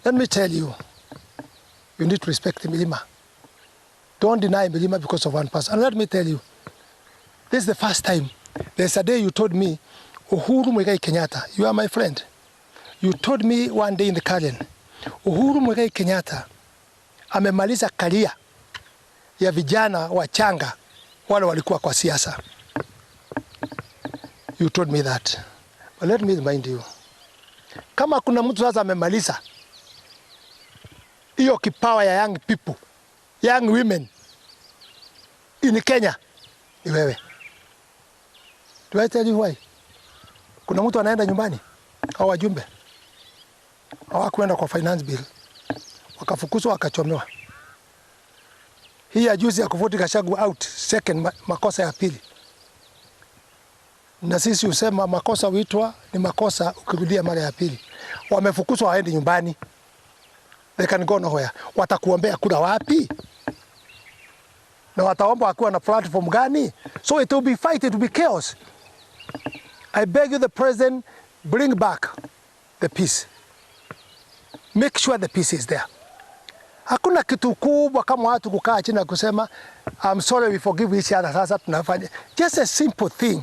Let me tell you, you need to respect Milima. Don't deny Milima because of one person. And let me tell you, this is the first time. There's a day you told me, Uhuru Muigai Kenyatta, you are my friend. You told me one day in the Karen, Uhuru Muigai Kenyatta amemaliza karia ya vijana wachanga wale walikuwa kwa siasa. You told me that. But let me remind you, kama kuna mtu sasa amemaliza hiyo kipawa ya young people, young women in Kenya, ni wewe. Do I tell you why? Kuna mtu anaenda nyumbani, hao wajumbe hawakwenda kwa finance bill, wakafukuzwa wakachomewa. Hii ya juzi ya kufuti Gachagua out, second makosa ya pili. Na sisi usema makosa huitwa ni makosa ukirudia mara ya pili. Wamefukuzwa waende nyumbani. They can go nowhere. Watakuombea kura wapi? Na wataomba wakiwa na platform gani? So it will be fight, it will be chaos. I beg you, the president, bring back the peace. Make sure the peace is there. Hakuna kitu kubwa kama watu kukaa chini na kusema I'm sorry, we forgive each other. Sasa tunafanya just a simple thing.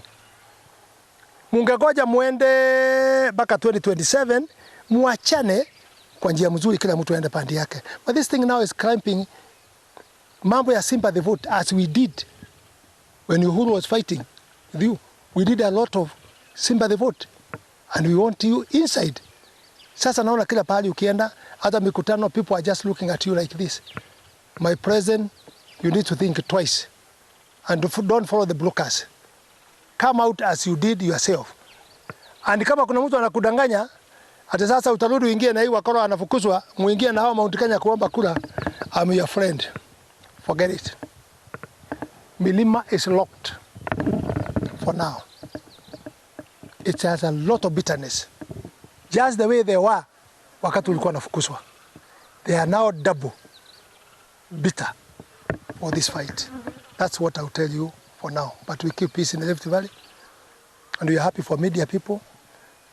Mungegoja muende mpaka 2027 muachane kwa njia mzuri, kila mtu aende pande yake. But this thing now is cramping mambo ya sympathy vote, as we did when Uhuru was fighting with you. We did a lot of sympathy vote and we want you inside. Sasa naona kila pahali ukienda, hata mikutano, people are just looking at you like this. My president, you need to think twice and don't follow the blockers. Come out as you did yourself. And kama kuna mtu anakudanganya, hata sasa utarudi uingie na hii wakora anafukuzwa, muingie na hao Mount Kenya kuomba kura, I'm your friend. Forget it. Milima is locked for now. It has a lot of bitterness. Just the way they were wakati ulikuwa nafukuzwa. They are now double bitter for this fight. That's what I'll tell you for now. But we keep peace in the Rift Valley. And we are happy for media people.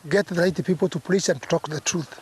Get the right people to preach and to talk the truth.